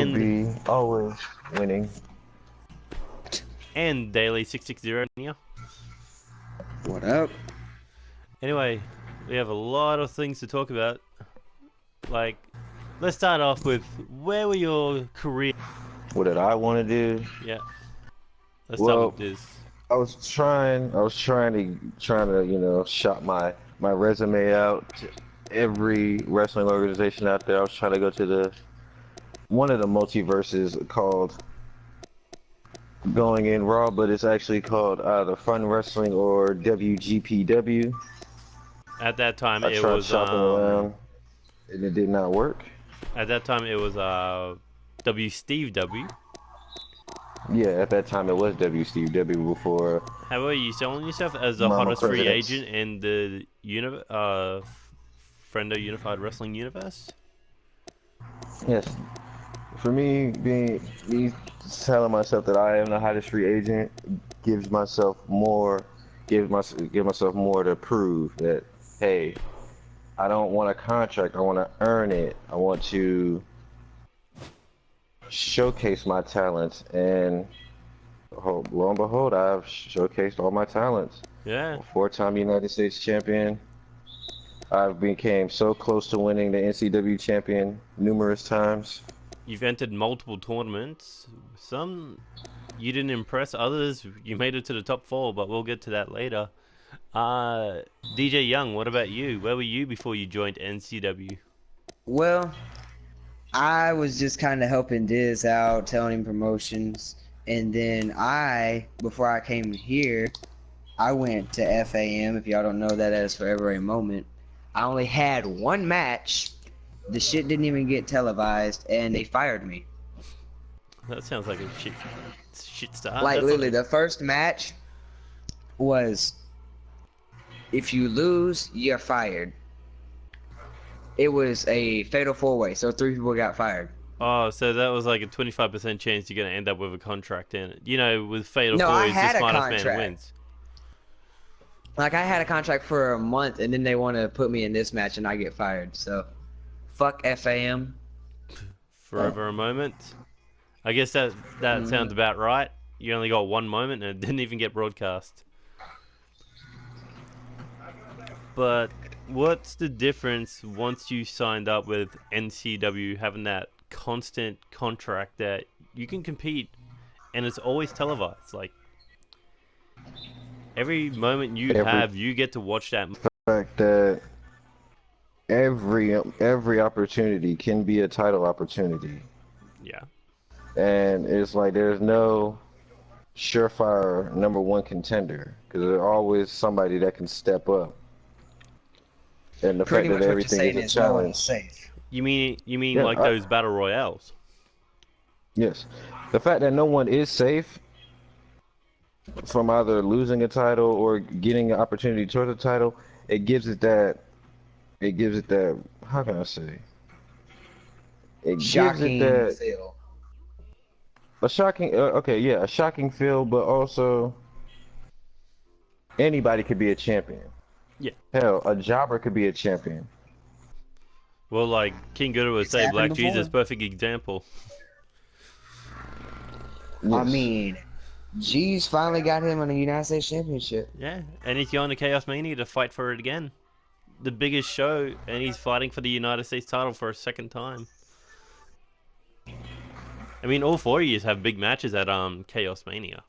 And B, always winning. and Dayley660 here. What up? Anyway, we have a lot of things to talk about. Like, let's start off with, where were your career? What did I want to do? Yeah. Let's start Well, with this. I was trying to, shop my resume out to every wrestling organization out there. I was trying to go to one of the multiverses called Going in Raw, but it's actually called either Fun Wrestling or WGPW. At that time, I it tried was shopping around, and it did not work. At that time, it was W Steve W. Yeah, at that time it was WCW before. How are you selling yourself as the Mama hottest free Presidents. agent in the Friendo Unified Wrestling Universe? Yes, for me, me telling myself that I am the hottest free agent gives myself more, give myself more to prove that, hey, I don't want a contract. I want to earn it. I want to showcase my talents, and lo and behold, I've showcased all my talents. Yeah. Four-time United States champion. I became so close to winning the NCW champion numerous times. You've entered multiple tournaments. Some you didn't impress, others you made it to the top 4, but we'll get to that later. DJ Young, what about you? Where were you before you joined NCW? Well, I was just kind of helping Diz out, telling him promotions, and then before I came here, I went to FAM. If y'all don't know that as Forever a Moment, I only had one match. The shit didn't even get televised, and they fired me. That sounds like a shit start. Like, That's literally, the first match was, if you lose, you're fired. It was a fatal 4-way, so 3 people got fired. Oh, so that was like a 25% chance you're going to end up with a contract in it. You know, with Fatal No, 4, I it's the had a smartest man contract. wins. Like, I had a contract for a month, and then they want to put me in this match, and I get fired. So, fuck FAM. Forever a moment. I guess that sounds about right. You only got one moment, and it didn't even get broadcast. But what's the difference once you signed up with NCW, having that constant contract that you can compete, and it's always televised? Like, every moment you have, you get to watch that. The fact that every opportunity can be a title opportunity, Yeah. and it's like there's no surefire #1 contender because there's always somebody that can step up. And the Pretty fact much that what you're everything saying is a is no one's challenge. safe. You mean Yeah, like those battle royales? Yes. The fact that no one is safe from either losing a title or getting an opportunity towards a title, it gives it that, how can I say? It gives it Shocking that, feel. a shocking, okay, yeah, a shocking feel, but also anybody could be a champion. Yeah. Hell, a jobber could be a champion. Well, like King Gunnar would It's say, happened Black Jesus, before. perfect example. Yes. I mean, G's finally got him on the United States Championship. Yeah, and he's going to Chaos Mania to fight for it again. The biggest show, and he's fighting for the United States title for a second time. I mean, all 4 of you have big matches at Chaos Mania.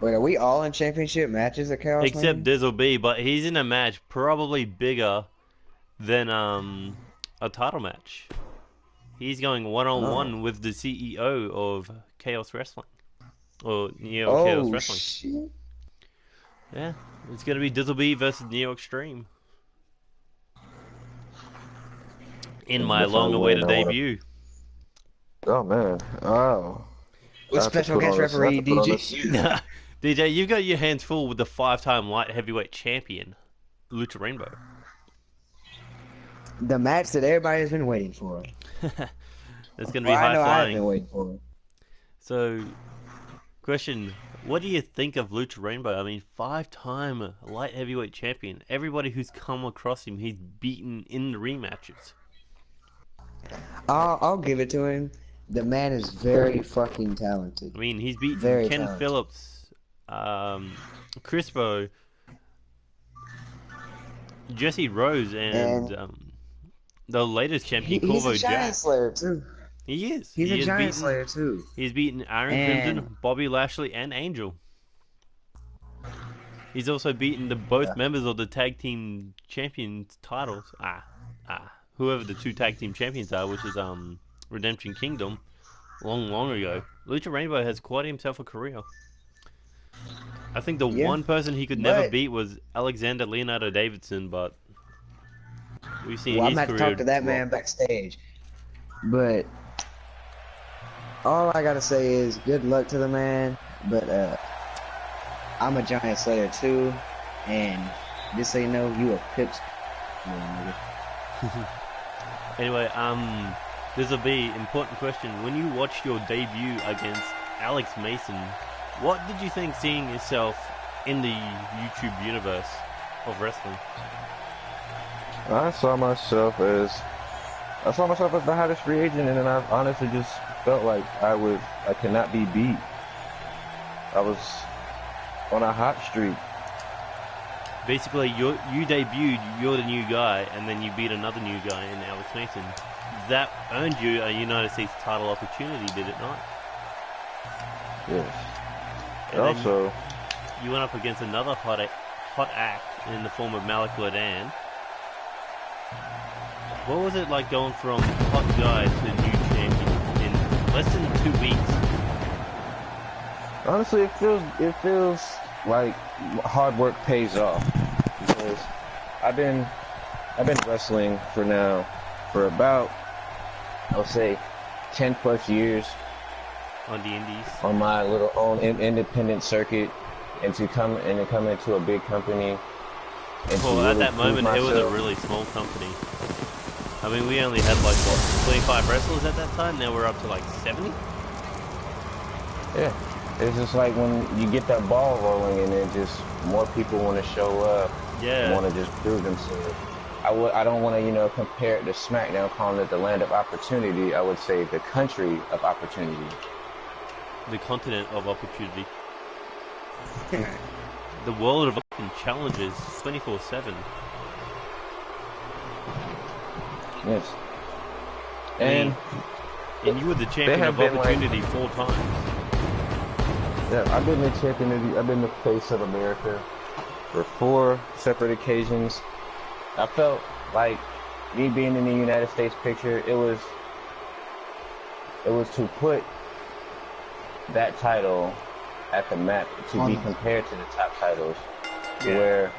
Wait, are we all in championship matches at Chaos Except Mania? Dizzle B, but he's in a match probably bigger than a title match. He's going one-on-one with the CEO of Chaos Wrestling. Or Chaos Wrestling. Shit. Yeah, it's going to be Dizzle B versus Neo Extreme. In my long-awaited debut. Oh man, oh. With special guest referee DJ. DJ, you've got your hands full with the 5-time light heavyweight champion, Lucha Rainbow. The match that everybody's been waiting for. It's going to be high I've flying. been waiting for it. So, question, what do you think of Lucha Rainbow? I mean, 5-time light heavyweight champion. Everybody who's come across him, he's beaten in the rematches. I'll give it to him. The man is very fucking talented. I mean, he's beaten Very Ken talented. Phillips, Crispo, Jesse Rose, and And the latest champion, he's a Corvo giant Jack. slayer too. He is. He's a He has giant beaten. slayer too. He's beaten Aaron And Crimson, Bobby Lashley, and Angel. He's also beaten the both members of the tag team champions titles. Whoever the two tag team champions are, which is Redemption Kingdom, long ago. Lucha Rainbow has quite himself a career. I think the yeah, one person he could never but beat was Alexander Leonardo Davidson, but we've seen well, I'm his gonna have to talk career to that drop. man backstage. But all I gotta say is good luck to the man. But I'm a giant slayer too, and just so you know, you a pips. Anyway, this will be important question. When you watched your debut against Alex Mason, what did you think seeing yourself in the YouTube universe of wrestling? I saw myself as the hottest free agent, and then I honestly just felt like I could not be beat. I was on a hot streak. Basically, you debuted, you're the new guy, and then you beat another new guy in Alex Mason. That earned you a United States title opportunity, did it not? Yes. And Also, you went up against another hot act in the form of Malik Ladan. What was it like going from hot guy to new champion in less than 2 weeks? honestly, it feels like hard work pays off, because I've been wrestling for about, I'll say, 10 plus years On the indies. on my little own independent circuit, and to come into a big company. And Well, to at really that prove moment, it was a myself. really small company. I mean, we only had like, what, 25 wrestlers at that time? Now we're up to like 70? Yeah. It's just like when you get that ball rolling, and then just more people want to show up, Yeah. want to just prove themselves. I don't want to, compare it to SmackDown, calling it the land of opportunity. I would say the country of opportunity. The continent of opportunity. The world of fucking challenges 24/7. Yes. And And you were the champion have of been like- opportunity 4 times. yeah, I've been the champion. I've been the face of America for 4 separate occasions. I felt like me being in the United States picture, it was to put that title at the map, to be compared to the top titles, Yeah. where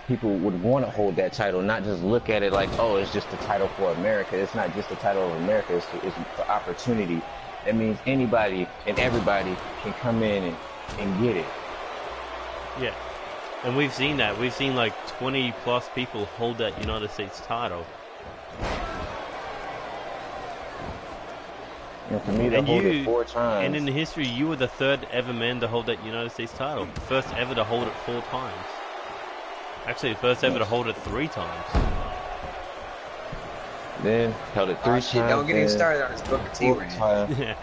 people would want to hold that title, not just look at it like, oh, it's just the title for America. It's not just the title of America, it's for opportunity. That means anybody and everybody can come in and get it. Yeah. And we've seen that. We've seen like 20 plus people hold that United States title. And for me to And hold you- it 4 times. And in history, you were the 3rd ever man to hold that United States title. First ever to hold it 4 times. Actually, the first ever to hold it 3 times. Then held it 3 Oh times. shit! Don't get me then started on this Booker T 4th rant. time.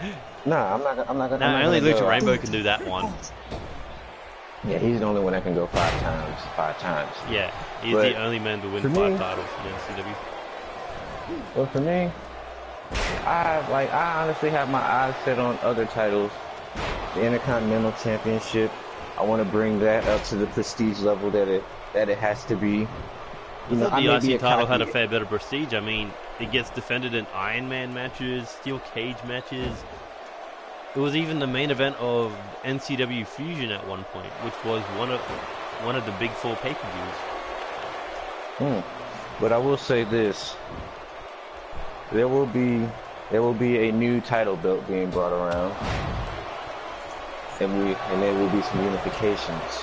Nah, I'm not gonna. Now, only Lucha Rainbow can do that one. Yeah, he's the only one that can go 5 times. 5 times. Yeah, he's But the only man to win for 5 me- titles in NCW. But for me, I honestly have my eyes set on other titles. The Intercontinental Championship, I want to bring that up to the prestige level that it has to be. I thought the may be IC title had a cocky- fair bit of prestige. I mean, it gets defended in Iron Man matches, steel cage matches. It was even the main event of NCW Fusion at one point, which was one of the big 4 pay-per-views. But I will say this: there will be a new title belt being brought around, and there will be some unifications.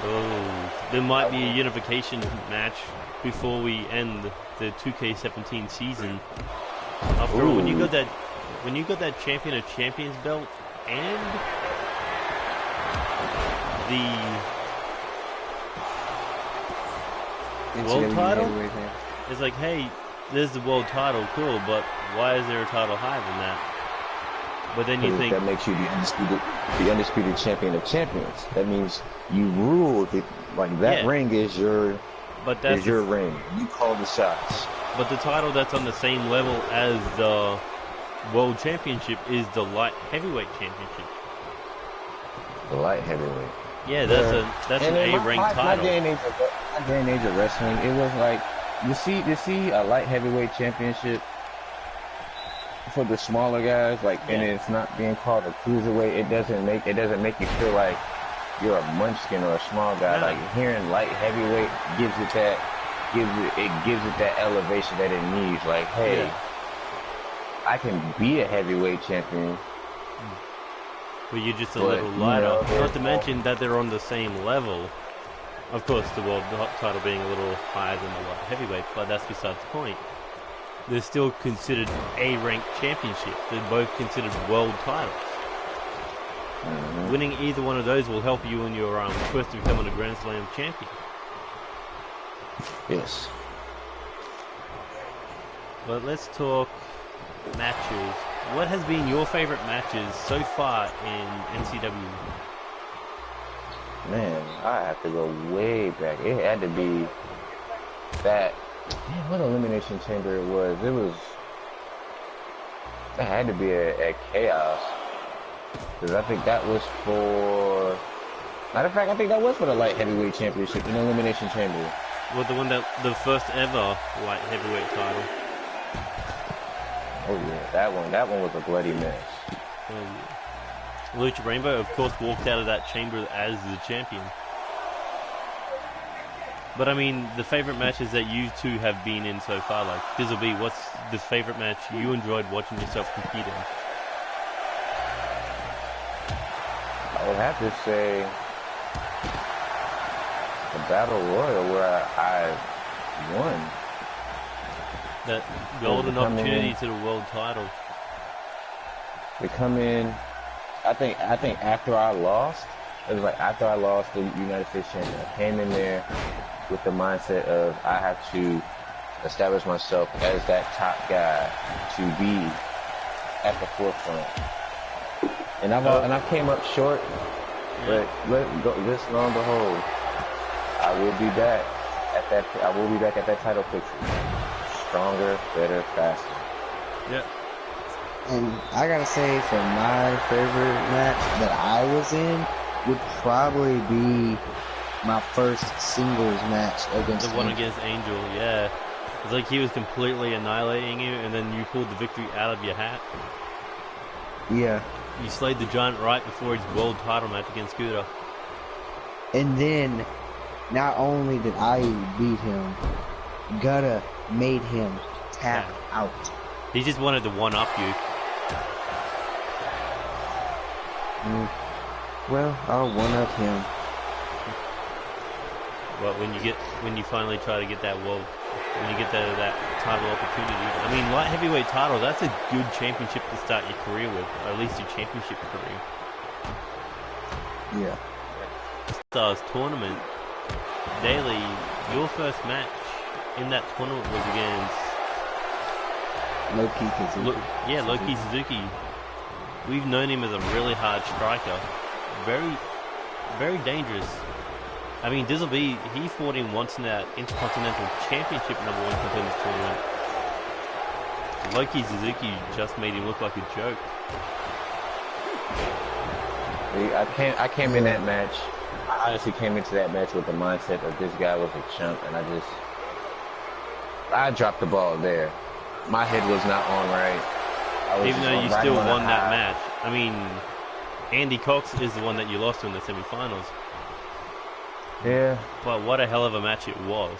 Oh, there might be a unification match before we end the 2K17 season. After all, when you got that Champion of Champions belt and the world NCW title? heavyweight champ. It's like, hey, there's the world title, cool, but why is there a title higher than that? But then you think that makes you the undisputed champion of champions. That means you rule it. Like that ring is your ring. You call the shots. But the title that's on the same level as the world championship is the light heavyweight championship. The light heavyweight. Yeah, that's an A-ranked title. My day and age of wrestling, it was like you see a light heavyweight championship for the smaller guys, like, and it's not being called a cruiserweight. It doesn't make you feel like you're a munchkin or a small guy. No. Like hearing light heavyweight gives it that elevation that it needs. Like, hey, I can be a heavyweight champion. But you're just a little lighter. Not to mention that they're on the same level. Of course, the world title being a little higher than the light heavyweight, but that's besides the point. They're still considered A-ranked championships. They're both considered world titles. Mm-hmm. Winning either one of those will help you in your quest to becoming a Grand Slam champion. Yes. But let's talk matches. What has been your favorite matches so far in NCW? Man, I have to go way back. It had to be that. Man, what elimination chamber it was? That had to be at Chaos. Because I think that was for. Matter of fact, I think that was for the light heavyweight championship in elimination chamber. Well, the first ever light heavyweight title. Oh yeah, that one was a bloody mess. Oh, yeah. Lucha Rainbow, of course, walked out of that chamber as the champion. But I mean, the favorite matches that you two have been in so far, like Dizzle B, what's the favorite match you enjoyed watching yourself compete in? I would have to say the Battle Royal where I won. That golden opportunity to the world title. To come in, I think after I lost, it was like after I lost the United States Champion, I came in there with the mindset of I have to establish myself as that top guy to be at the forefront. And I came up short, but just lo and behold, I will be back at that title picture. Stronger, better, faster. Yeah. And I gotta say, for my favorite match that I was in would probably be my first singles match against the one against Angel. Yeah, it's like he was completely annihilating you, and then you pulled the victory out of your hat. Yeah. You slayed the giant right before his world title match against Scooter. And then, not only did I beat him, Gutta made him tap out. He just wanted to one-up you. Well, I'll one-up him. Well, when you finally try to get that that title opportunity. I mean, light heavyweight title, that's a good championship to start your career with, or at least your championship career. Yeah. Stars tournament. Dayley, your first match in that tournament was against Loki Suzuki. Loki Suzuki. We've known him as a really hard striker. Very, very dangerous. I mean, Dizzle B, he fought him once in that Intercontinental Championship #1 contenders tournament. Loki Suzuki just made him look like a joke. I came in that match. I honestly came into that match with the mindset of this guy was a chump, and I dropped the ball there. My head was not on right. Even though you still won that match. I mean, Andy Cox is the one that you lost to in the semifinals. Yeah. But what a hell of a match it was.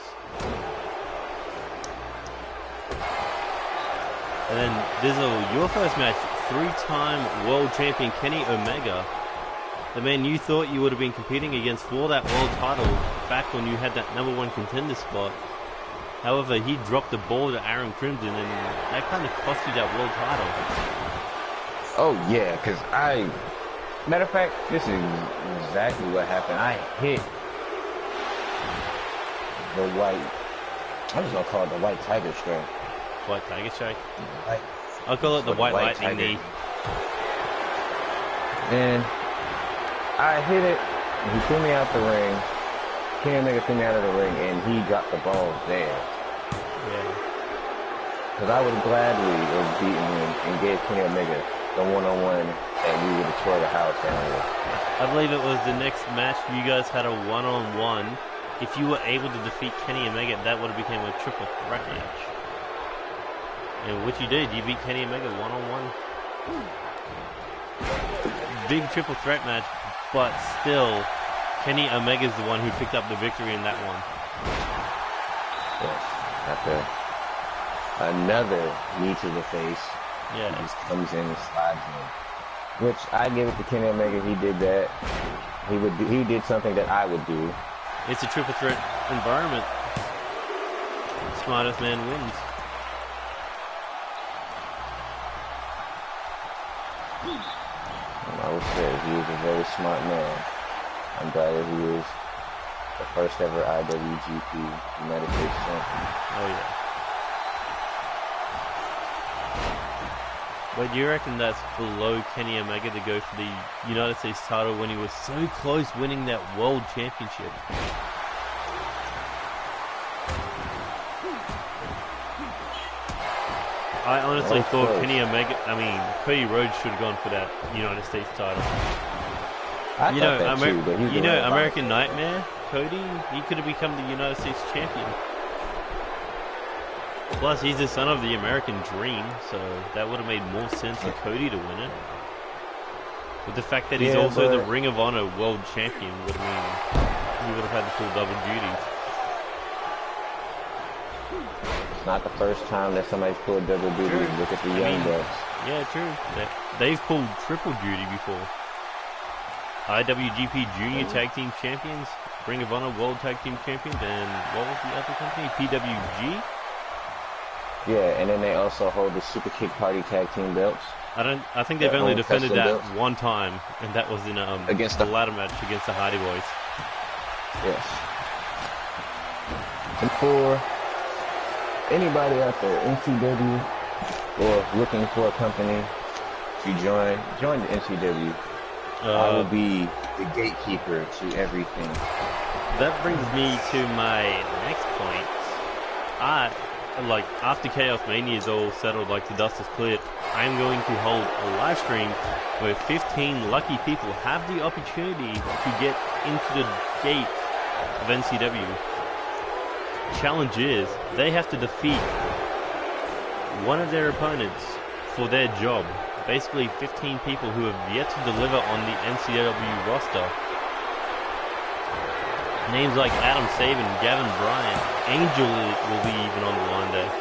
And then, Dizzle, your first match, 3-time world champion Kenny Omega. The man you thought you would have been competing against for that world title back when you had that #1 contender spot. However, he dropped the ball to Aaron Crimson, and that kind of cost you that world title. Oh, yeah, because matter of fact, this is exactly what happened. I hit the white, I'm just going to call it the white tiger strap. White Tiger Strike. Like, I'll call it the Or the White White Lightning Tiger. knee. And I hit it, and he threw me out the ring. Kenny Omega threw me out of the ring, and he dropped the ball there. Yeah. Because I would have gladly have beaten him and gave Kenny Omega the one-on-one, and we would have tore the house down with. I believe it was the next match you guys had a one-on-one. If you were able to defeat Kenny Omega, that would have become a triple threat match. And what you did, you beat Kenny Omega one-on-one. Big triple threat match, but still, Kenny Omega's the one who picked up the victory in that one. Yes. After another knee to the face, Yeah. he just comes in and slides in. Which I give it to Kenny Omega. He did that. He did something that I would do. It's a triple threat environment. Smartest man wins. And I would say he was a very smart man. I'm glad that he was the first ever IWGP United States champion. Oh yeah. But do you reckon that's below Kenny Omega to go for the United States title when he was so close winning that world championship? I honestly That was thought close. Cody Rhodes should have gone for that United States title. I thought that too, but he's the one that American Nightmare, Cody, he could have become the United States champion. Plus, he's the son of the American Dream, so that would have made more sense for Cody to win it. With the fact that he's Yeah, also the but- Ring of Honor world champion would mean he would have had to pull double duty. It's not the first time that somebody's pulled double duty. True. Look at the I Young mean- Bucks. Yeah, true. They've pulled triple duty before. IWGP Junior Tag Team Champions, Ring of Honor World Tag Team Champions, and what was the other company? PWG? Yeah, and then they also hold the Super Kick Party Tag Team belts. I think they've Their only own defended custom that belts. one time, and that was in Against the the- ladder match against the Hardy Boys. Yes. And for anybody out there, NCW, or looking for a company to join the NCW. I will be the gatekeeper to everything. That brings me to my next point. After Chaos Mania is all settled, like the dust is cleared, I am going to hold a live stream where 15 lucky people have the opportunity to get into the gate of NCW. Challenge is, they have to defeat one of their opponents for their job. Basically 15 people who have yet to deliver on the NCW roster. Names like Adam Saban, Gavin Bryant, Angel will be even on the line there.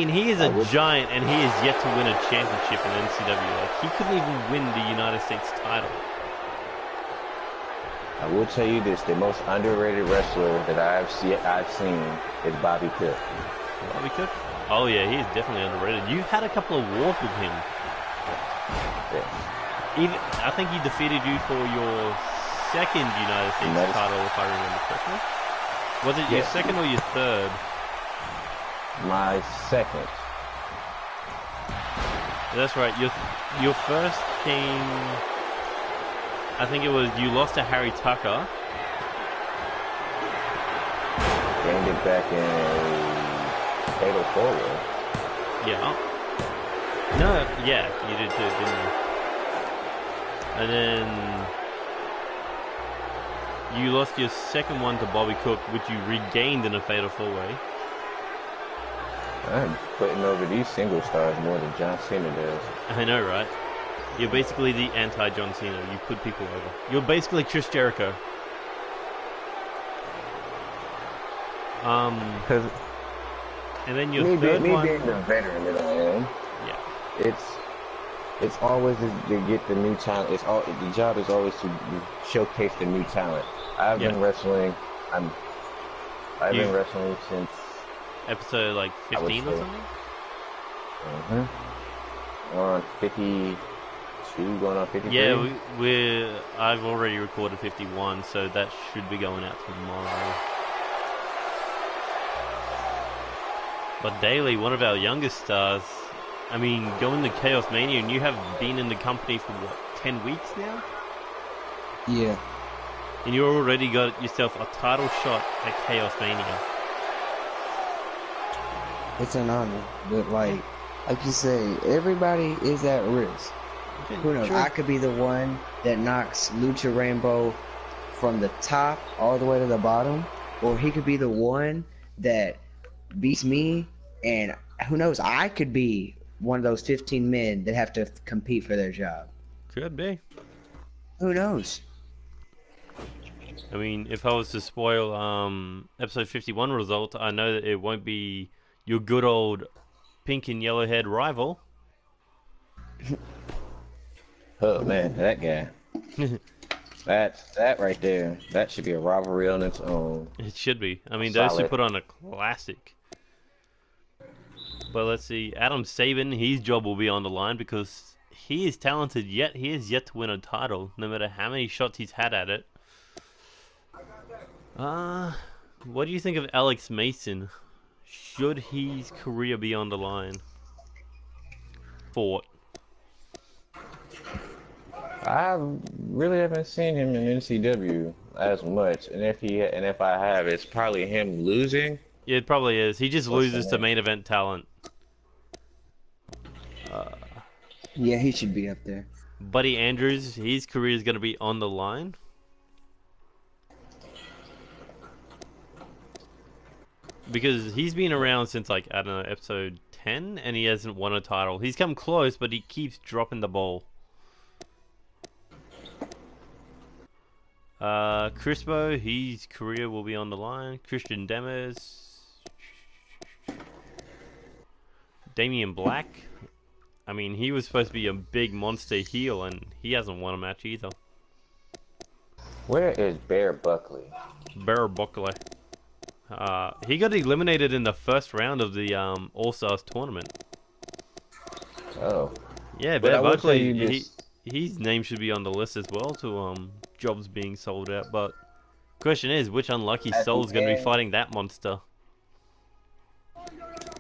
He is a giant and he is yet to win a championship in NCW. He couldn't even win the United States title. I will tell you this, the most underrated wrestler that I've seen is Bobby Cook. Bobby Cook? Oh yeah, he is definitely underrated. You had a couple of wars with him. Yeah. I think he defeated you for your second United States title, if I remember correctly. Was it your second or your third? My second. That's right. Your first came. I think it was you lost to Harry Tucker. Gained it back in a fatal four-way. Yeah. No, yeah, you did too, didn't you? And then you lost your second one to Bobby Cook, which you regained in a fatal four-way. I'm putting over these single stars more than John Cena does. I know, right? You're basically the anti-John Cena. You put people over. You're basically Chris Jericho. Because And then your me third one. being the veteran that I am, Yeah. it's always to get the new talent. The job is always to showcase the new talent. I've been wrestling. I've been wrestling since Episode like 15 or something? On 52, going on 53. Yeah, I've already recorded 51, so that should be going out tomorrow. But Daly, one of our youngest stars, I mean, going to Chaos Mania, and you have been in the company for what, 10 weeks now? Yeah. And you already got yourself a title shot at Chaos Mania. It's an honor, but like you say, everybody is at risk. Okay, Who knows? sure. I could be the one that knocks Lucha Rainbow from the top all the way to the bottom, or he could be the one that beats me, and who knows? I could be one of those 15 men that have to compete for their job. Could be. Who knows? I mean, if I was to spoil episode 51 results, I know that it won't be your good old pink and yellow haired rival. Oh man, that guy. That right there. That should be a rivalry on its own. It should be. I mean, those two Solid. put on a classic. But let's see. Adam Sabin, his job will be on the line because he is talented, yet he is yet to win a title, no matter how many shots he's had at it. What do you think of Alex Mason? Should his career be on the line? Fought. I really haven't seen him in NCW as much, and if I have, it's probably him losing. Yeah, it probably is. He just What's loses the to name? main event talent. Yeah, he should be up there. Buddy Andrews, his career is going to be on the line. Because he's been around since, like, I don't know, episode 10, and he hasn't won a title. He's come close, but he keeps dropping the ball. Crispo, his career will be on the line. Christian Demers. Damian Black. I mean, he was supposed to be a big monster heel, and he hasn't won a match either. Where is Bear Buckley? Bear Buckley. He got eliminated in the first round of the All-Stars tournament. Oh, Yeah, but I Bear would say Buckley, you just his name should be on the list as well to jobs being sold out. But question is, which unlucky At soul the is going to be end- fighting that monster?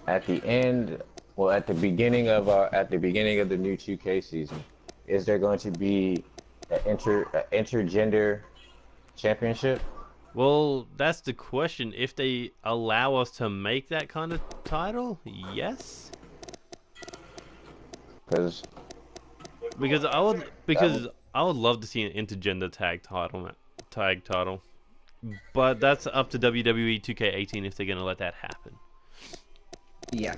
at the end, well, at the beginning of the new 2K season, is there going to be an intergender championship? Well, that's the question. If they allow us to make that kind of title, yes. Because Because I would love to see an intergender tag title. But that's up to WWE 2K18 if they're going to let that happen. Yeah.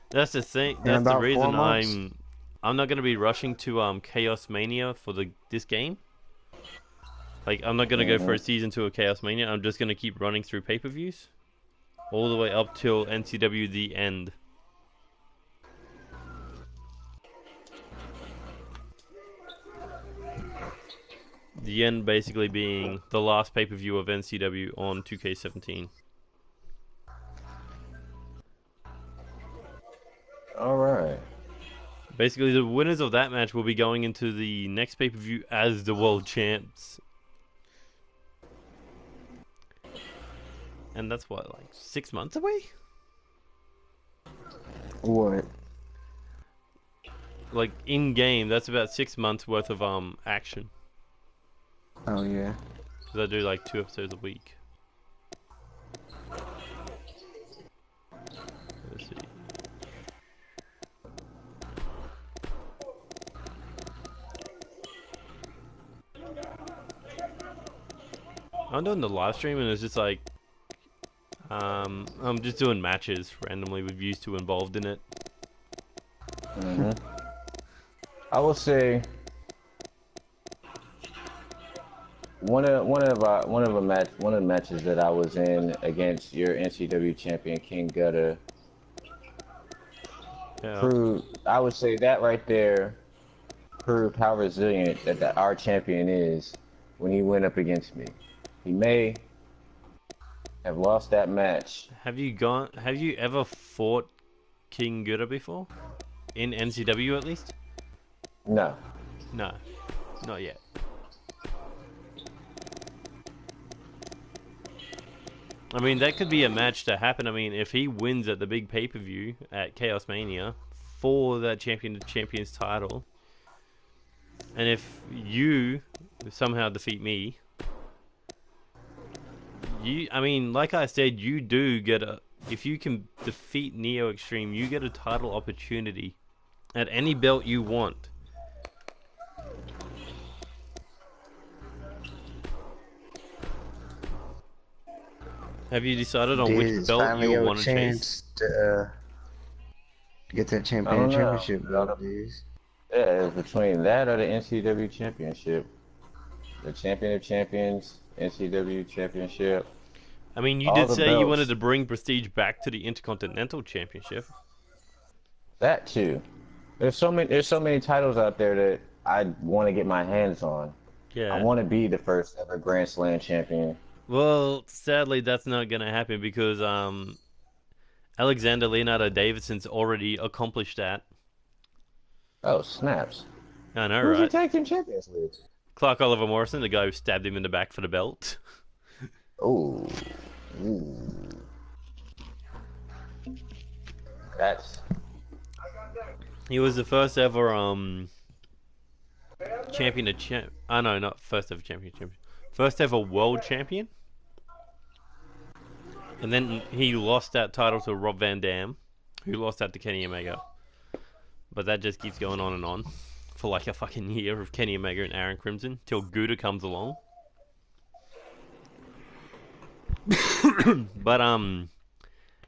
That's the thing. In That's the about 4 reason months. I'm not going to be rushing to Chaos Mania for this game. Like, I'm not going to go for a season 2 of Chaos Mania. I'm just going to keep running through pay-per-views all the way up till NCW The End. The End basically being the last pay-per-view of NCW on 2K17. all right. Basically, the winners of that match will be going into the next pay-per-view as the world champs. And that's what, like 6 months away? What? Like in game, that's about 6 months worth of action. Oh yeah. Because I do like 2 episodes a week. Let's see. I'm doing the live stream and it's just like I'm just doing matches randomly with views 2 involved in it. I will say one of the matches that I was in against your NCW champion King Gutter Yeah. proved. I would say that right there proved how resilient that our champion is when he went up against me. He may have lost that match. Have you ever fought King Gura before? In NCW at least? No. No. Not yet. I mean, that could be a match to happen. I mean, if he wins at the big pay-per-view at Chaos Mania for that Champion of Champions title, and if you somehow defeat me, I mean, like I said, you do get if you can defeat Neo Extreme, you get a title opportunity at any belt you want. Have you decided on which belt you want to chase? To get that I don't know. championship belt, Diz. Yeah, it's between that or the NCW championship. The champion of champions, NCW championship. I mean, you All did the say you belts. wanted to bring Prestige back to the Intercontinental Championship. That too. There's so many titles out there that I want to get my hands on. Yeah. I want to be the first ever Grand Slam champion. Well, sadly, that's not going to happen because Alexander Leonardo Davidson's already accomplished that. Oh, snaps. I know, Who's right? he tag team champions with? Clark Oliver Morrison, the guy who stabbed him in the back for the belt. Ooh. That's... He was the first ever champion of oh no, not first ever champion. First ever world champion. And then he lost that title to Rob Van Dam, who lost that to Kenny Omega. But that just keeps going on and on for like a fucking year of Kenny Omega and Aaron Crimson till Gouda comes along. But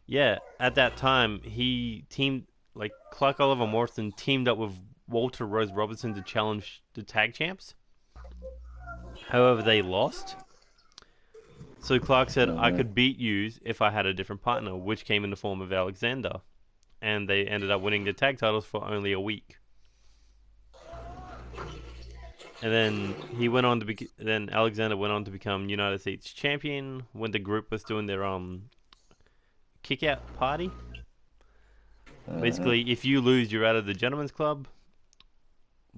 yeah, at that time he teamed Clark Oliver Morrison teamed up with Walter Rose Robertson to challenge the tag champs. However, they lost. So Clark said, I could beat you if I had a different partner, which came in the form of Alexander. And they ended up winning the tag titles for only a week. And then he went on to then Alexander went on to become United States champion when the group was doing their kick-out party. Basically, if you lose, you're out of the Gentleman's Club.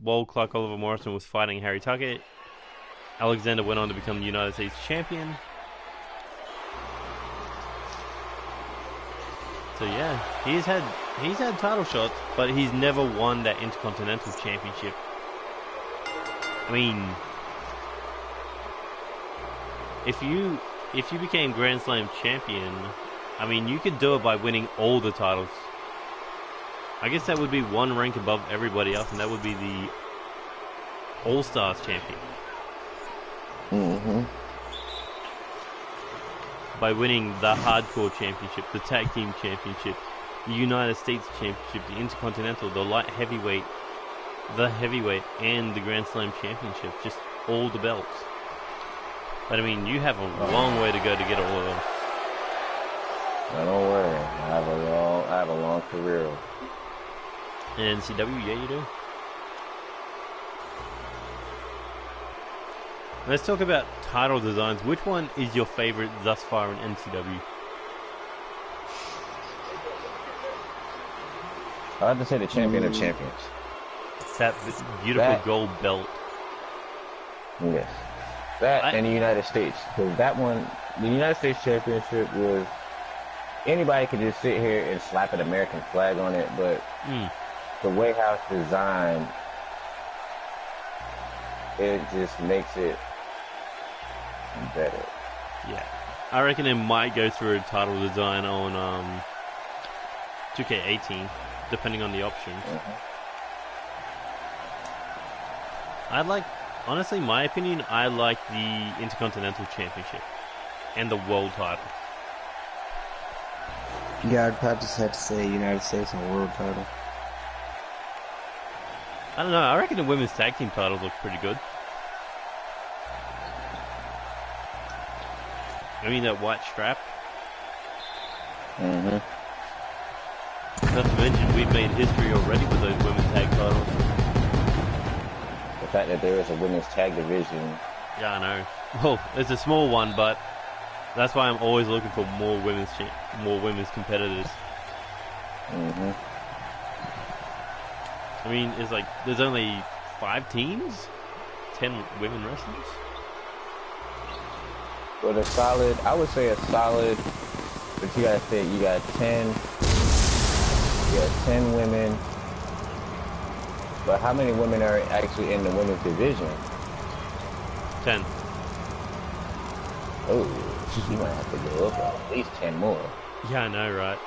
While Clark Oliver Morrison was fighting Harry Tuckett, Alexander went on to become the United States champion. So yeah, he's had title shots, but he's never won that Intercontinental Championship. I mean, if you became Grand Slam champion, I mean, you could do it by winning all the titles. I guess that would be one rank above everybody else, and that would be the All-Stars champion. Mm-hmm. By winning the Hardcore Championship, the Tag Team Championship, the United States Championship, the Intercontinental, the Light Heavyweight, the Heavyweight, and the Grand Slam Championship. Just all the belts. But I mean, you have a long way to go to get all of them. Don't worry, I have a long career. In NCW, yeah, you do. Let's talk about title designs. Which one is your favorite thus far in NCW? I have to say the champion of champions. That beautiful gold belt. Yes. That and the United States. Because that one, the United States Championship was, anybody could just sit here and slap an American flag on it, but the way how it's designed, it just makes it better. Yeah. I reckon it might go through a title design on 2K18, depending on the options. Honestly, my opinion, I like the Intercontinental Championship and the World title. Yeah, I'd probably just have to say United States and World title. I don't know, I reckon the Women's Tag Team titles look pretty good. I mean, that white strap. Mm-hmm. Not to mention, we've made history already with those women's tag titles. The fact that there is a women's tag division. Yeah, I know. Well, it's a small one, but that's why I'm always looking for more women's competitors. Mm-hmm. I mean, it's like there's only 5 teams, 10 women wrestlers. With a solid, I would say a solid, but you gotta think, you got 10 women. But how many women are actually in the women's division? 10. Oh, you might have to go up at least 10 more. Yeah, I know, right?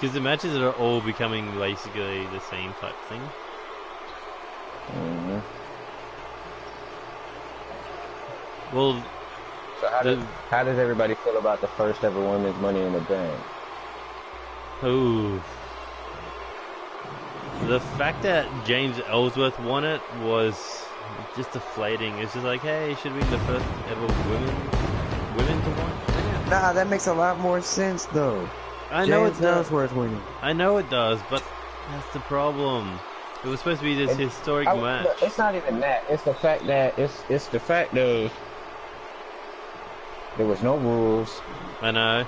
Because the matches are all becoming basically the same type thing. Mm-hmm. Well, So how does everybody feel about the first ever women's Money in the Bank? ooh. The fact that James Ellsworth won it was just deflating. It's just like, hey, should we be the first ever women to win? Nah, that makes a lot more sense though. I know it James does. Ellsworth winning. I know it does, but that's the problem. It was supposed to be this historic match. It's not even that. It's the fact that it's the fact of there was no rules. I know.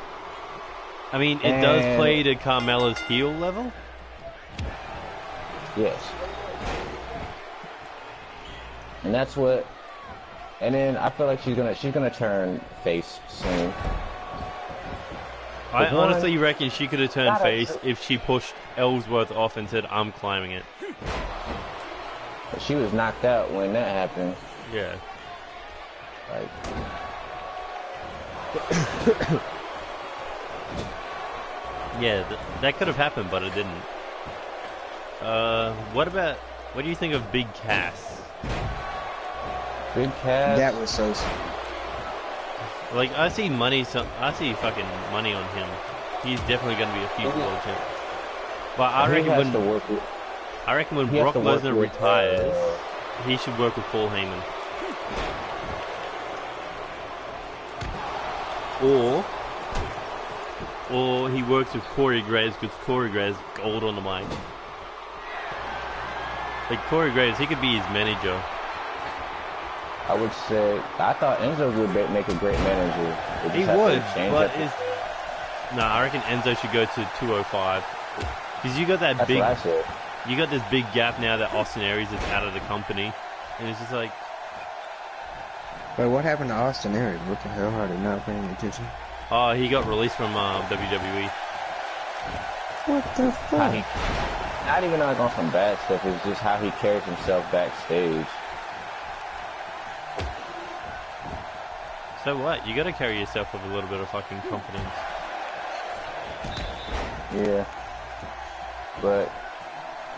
I mean, it does play to Carmella's heel level. Yes. And that's what. And then I feel like she's gonna turn face soon. I honestly reckon she could have turned face if she pushed Ellsworth off and said, "I'm climbing it." But she was knocked out when that happened. Yeah. Like. Yeah, that could have happened, but it didn't. What do you think of Big Cass? Big Cass? That was so. Like, I see fucking money on him. He's definitely going to be a future world champ. But I reckon when Brock Lesnar retires, he should work with Paul Heyman. Or he works with Corey Graves because Corey Graves is gold on the mic. Like Corey Graves, he could be his manager. I would say I thought Enzo would make a great manager. He would, but I reckon Enzo should go to 205 because you got that big. That's what I said. You got this big gap now that Austin Aries is out of the company, and it's just like. Wait, what happened to Austin Aries? What the hell? Are they not paying attention? Oh, he got released from WWE. What the fuck? Not even like on some bad stuff. It's just how he carries himself backstage. So what? You gotta carry yourself with a little bit of fucking confidence. Yeah. But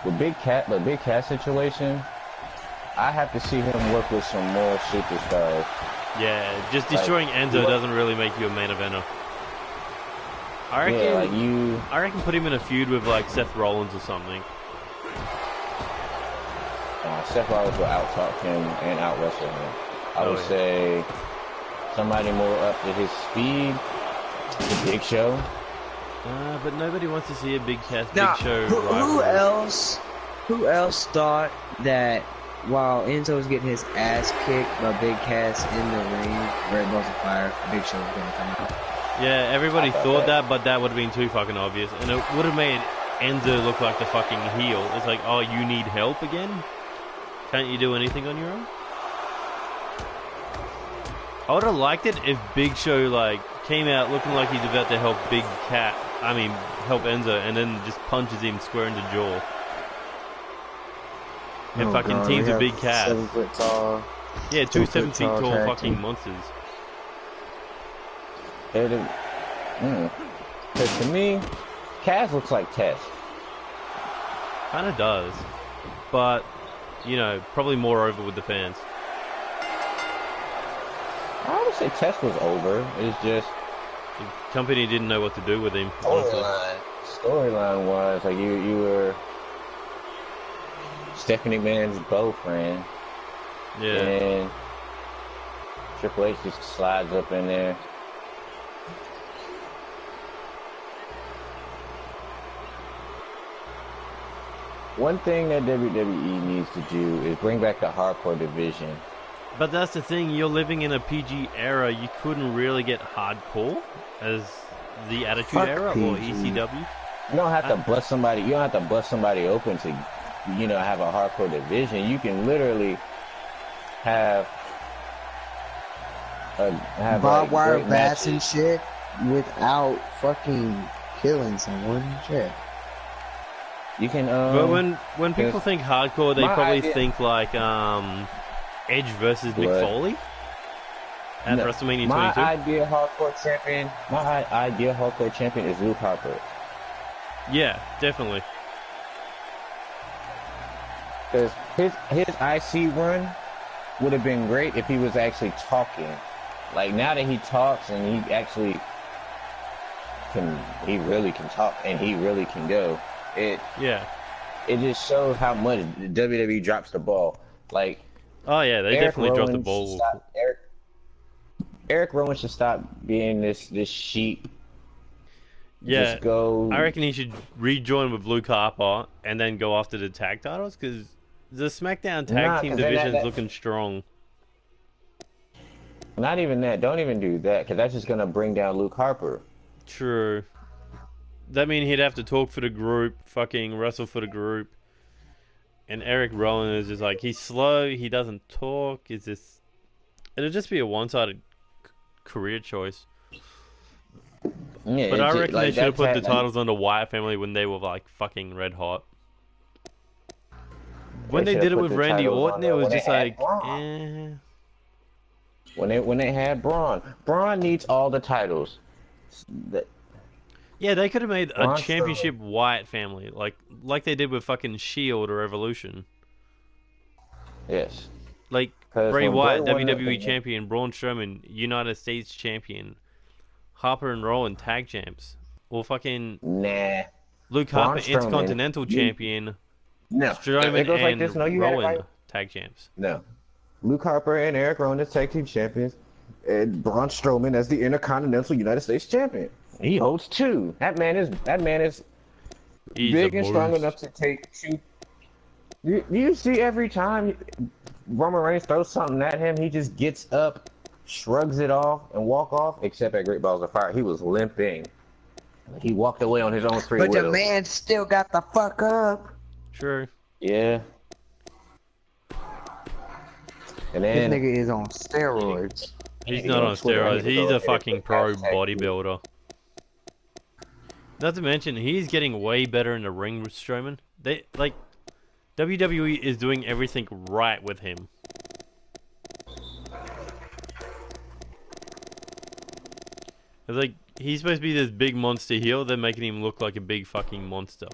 the Big Cat situation, I have to see him work with some more superstars. Yeah, just destroying Enzo doesn't really make you a main eventer. I reckon put him in a feud with like Seth Rollins or something. Seth Rollins will out-talk him and out-wrestle him. I would say somebody more up to his speed, the Big Show. But nobody wants to see a Big Show. Who else thought that while Enzo was getting his ass kicked by Big Cass in the ring, Red Balls of Fire, Big Show was gonna come out? Yeah, everybody thought that, but that would have been too fucking obvious, and it would have made Enzo look like the fucking heel. It's like, oh, you need help again? Can't you do anything on your own? I would have liked it if Big Show like came out looking like he's about to help help Enzo, and then just punches him square in the jaw. And teams with Big Cass. 7 foot tall. Yeah, 2 7 feet tall fucking monsters. Because to me, Cass looks like Test. Kinda does. But, probably more over with the fans. I would say Test was over. It's just the company didn't know what to do with him. Storyline wise, like you were Stephanie McMahon's girlfriend. Yeah. And Triple H just slides up in there. One thing that WWE needs to do is bring back the hardcore division. But that's the thing, you're living in a PG era. You couldn't really get hardcore as the Attitude Era or ECW. You don't have to bust somebody. You don't have to bust somebody open to, have a hardcore division. You can literally have have barbed like wire great bats and matches. shit without fucking killing someone. Shit. You can But when cause people think hardcore, they my probably idea think like Edge versus Mick blood. Foley at No, WrestleMania my 22. ideal hardcore champion is Luke Harper. Yeah, definitely. Because his IC run would have been great if he was actually talking. Like now that he talks and he really can talk and he really can go. Yeah. It just shows how much WWE drops the ball. Like Oh yeah, they Eric definitely dropped the Rowan should ball. stop. Eric Rowan should stop being this sheep. Yeah, Just go. I reckon he should rejoin with Luke Harper and then go after the tag titles because the SmackDown tag Nah, team 'cause then division is looking strong. not even that. Don't even do that because that's just gonna bring down Luke Harper. True. That mean he'd have to talk for the group, fucking wrestle for the group. And Eric Rowan is just like, he's slow, he doesn't talk. It'll just be a one-sided career choice. Yeah, But I reckon they should have put the like, titles on the Wyatt family when they were like fucking red hot. When they should did have it put with the Randy titles on Orton, it there was when they just had like, Braun. eh. When they had Braun. Braun needs all the titles. Yeah, they could have made a Braun championship Wyatt family, like they did with fucking Shield or Evolution. Yes. Like 'Cause Bray when Bray Wyatt, won WWE champion, Braun Strowman, United States champion, Harper and Rowan tag champs, or fucking nah. Luke Braun Harper Strowman. Intercontinental champion, No. Strowman It goes like this. and No, you had it right. Rowan tag champs. No. Luke Harper and Eric Rowan as tag team champions, and Braun Strowman as the Intercontinental United States champion. He holds two. That man is He's big a and strong beast. enough to take two. You see every time Roman Reigns throws something at him, he just gets up, shrugs it off, and walk off. Except at Great Balls of Fire, he was limping. He walked away on his own free But will. the man still got the fuck up. True. Yeah. And This then nigga is on steroids. He's to not go on on Twitter. I need steroids. to He's go a ahead and fucking put pro hashtag bodybuilder. Not to mention, he's getting way better in the ring with Strowman. WWE is doing everything right with him. It's like, he's supposed to be this big monster heel, they're making him look like a big fucking monster.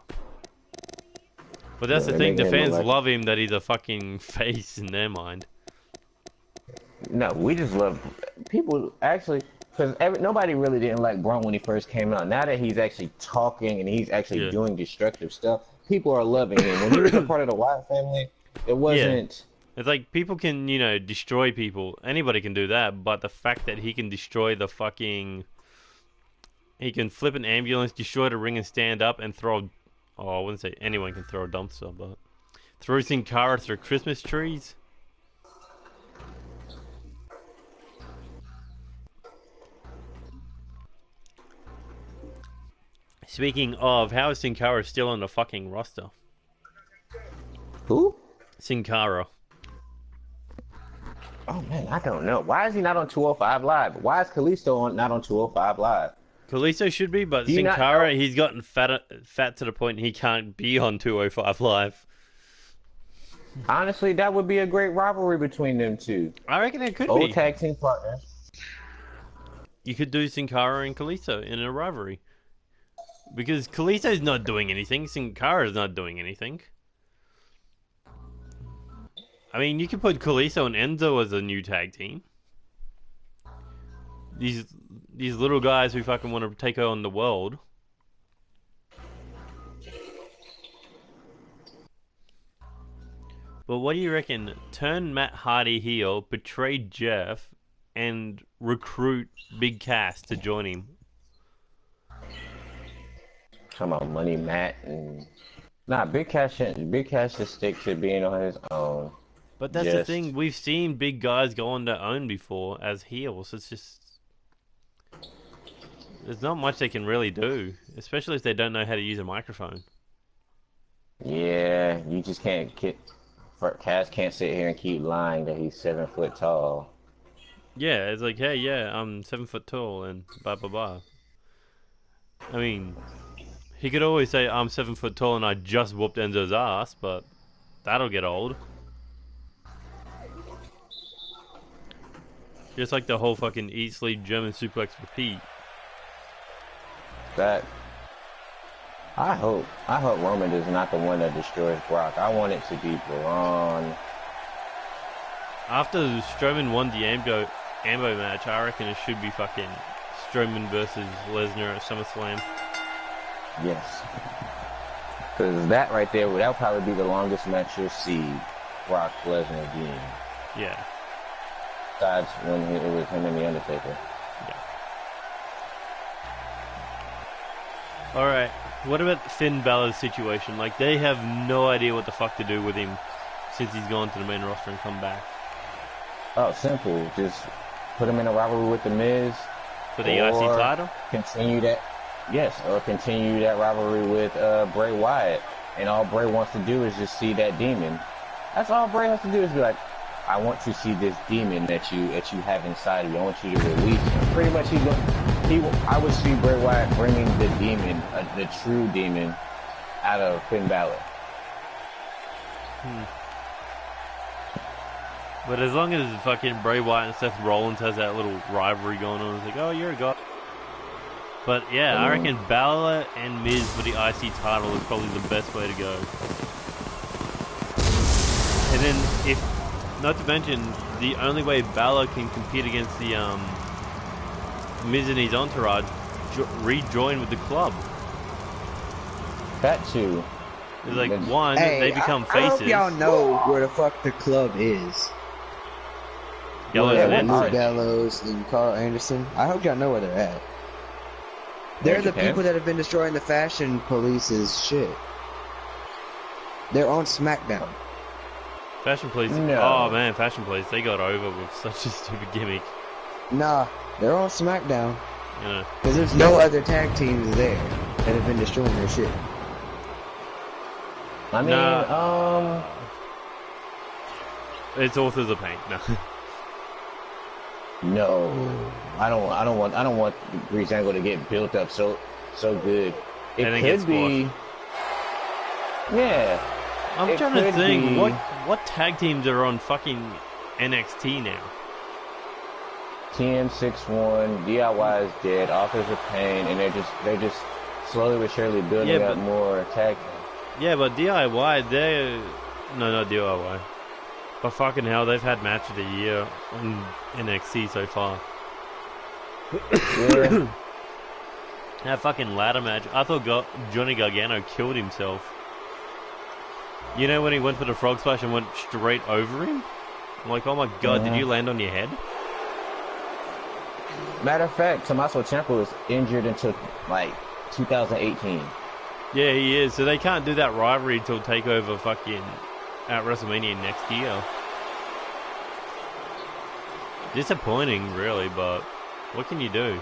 But that's Yeah, the they're thing, the making him fans look like- love him that he's a fucking face in their mind. No, we just love people actually because nobody really didn't like Braun when he first came out. Now that he's actually talking and he's actually Yeah. doing destructive stuff, people are loving him. When he was a part of the Wyatt family, it wasn't. It's like, people can, destroy people. Anybody can do that, but the fact that he can destroy the fucking... He can flip an ambulance, destroy the ring and stand up and throw... Oh, I wouldn't say anyone can throw a dumpster, but... Throw Sin Cara through Christmas trees? Speaking of, how is Sin Cara still on the fucking roster? Who? Sin Cara. Oh man, I don't know. Why is he not on 205 Live? Why is Kalisto not on 205 Live? Kalisto should be, but Do you Sin not Cara, know- he's gotten fat to the point he can't be on 205 Live. Honestly, that would be a great rivalry between them two. I reckon it could Old be. tag team partners. You could do Sin Cara and Kalisto in a rivalry. Because Kalisto's not doing anything, Sin Cara's not doing anything. I mean, you could put Kalisto and Enzo as a new tag team. These little guys who fucking want to take on the world. But what do you reckon? Turn Matt Hardy heel, betray Jeff, and recruit Big Cass to join him. Talking about Money Matt and Big Cash should stick to being on his own. But that's the thing, we've seen big guys go on their own before as heels. It's just... There's not much they can really do, especially if they don't know how to use a microphone. Yeah, you just can't Cass can't sit here and keep lying that he's 7 foot tall. Yeah, it's like, hey, yeah, I'm 7 foot tall and blah blah blah. I mean, he could always say I'm 7 foot tall and I just whooped Enzo's ass, but that'll get old. Just like the whole fucking eat, sleep, German suplex, repeat. That I hope Roman is not the one that destroys Brock. I want it to be Braun. After Strowman won the Ambo match, I reckon it should be fucking Strowman versus Lesnar at SummerSlam. Yes. Because that right there, that'll probably be the longest match you'll see Brock Lesnar being. Yeah. Besides when it was him and The Undertaker. Yeah. Alright, what about Finn Balor's situation? Like, they have no idea what the fuck to do with him since he's gone to the main roster and come back. Oh, simple. Just put him in a rivalry with The Miz. For the IC title? Continue that. Yes, or continue that rivalry with Bray Wyatt. And all Bray wants to do is just see that demon. That's all Bray has to do is be like, I want to see this demon that you have inside of you. I want you to release him. Pretty much, I would see Bray Wyatt bringing the demon, the true demon, out of Finn Balor. But as long as fucking Bray Wyatt and Seth Rollins has that little rivalry going on, it's like, oh, you're a god. But yeah, I reckon Balor and Miz for the IC title is probably the best way to go. And then, not to mention, the only way Balor can compete against the Miz and his entourage, rejoin with the club. That too. It's like, one, they become faces. I hope y'all know where the fuck the club is. Gallows and Luke Gallows and Carl Anderson. I hope y'all know where they're at. They're the people that have been destroying the Fashion Police's shit. They're on SmackDown. Fashion Police? No. Oh man, Fashion Police, they got over with such a stupid gimmick. Nah, they're on SmackDown. You know. Because there's no other tag teams there that have been destroying their shit. I mean, it's Authors of Pain. No. No, I don't want Breeze Angle to get built up so good. It could be. Yeah. I'm trying to think what tag teams are on fucking NXT now. TM61, DIY is dead, Authors of Pain, and they're just slowly but surely building up more tag teams. Yeah, but DIY, no, not DIY. But fucking hell, they've had match of the year on NXT so far. Yeah. That fucking ladder match, I thought Johnny Gargano killed himself. You know when he went for the frog splash and went straight over him? I'm like, oh my god, did you land on your head? Matter of fact, Tommaso Ciampa was injured until like 2018. Yeah, he is. So they can't do that rivalry until TakeOver fucking at WrestleMania next year. Disappointing, really, but what can you do?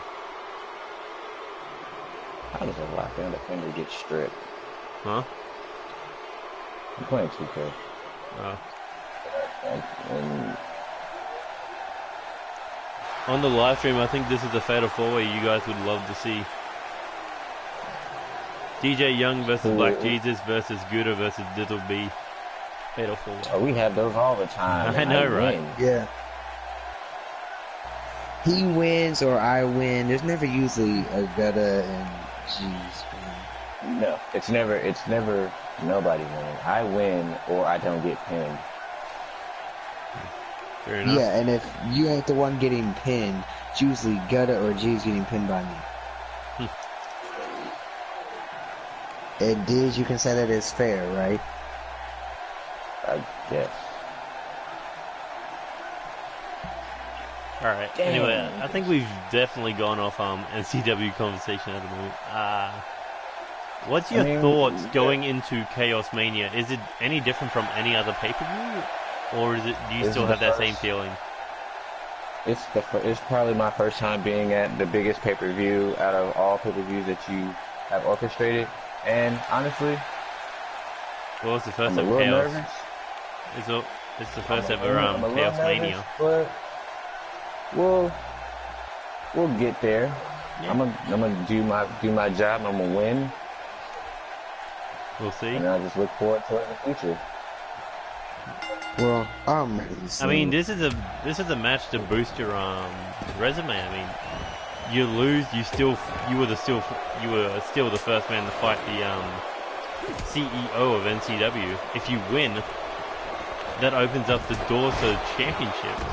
How does a left hand defender get stripped? Huh? I'm playing 2K. Oh. And On the live stream, I think this is the Fatal 4-Way you guys would love to see. DJ Young versus Black Jesus versus Gouda versus Dizzle B. Fatal 4-Way. Oh, we have those all the time. I know, right? Yeah. He wins or I win. There's never usually a Gutta and G's. No, it's never nobody winning. I win or I don't get pinned. Fair enough. Yeah, and if you ain't the one getting pinned, it's usually Gutta or G's getting pinned by me. And Diz, you can say that is fair, right? I guess. Alright, anyway, I think we've definitely gone off NCW conversation at the moment. What's your thoughts going into Chaos Mania? Is it any different from any other pay-per-view? Or do you still have that same feeling? It's probably my first time being at the biggest pay-per-view out of all pay-per-views that you have orchestrated. And honestly, Well, it's the first I'm a ever little Chaos. nervous. It's the first ever I'm a little Chaos nervous, Mania. but we'll get there. Yeah. I'm gonna do my job. I'm gonna win, We'll see. and I just look forward to it in the future. Well, I'm ready. I mean, this is a match to boost your resume. I mean, you lose, you were still the first man to fight the CEO of NCW. If you win, that opens up the doors to championships.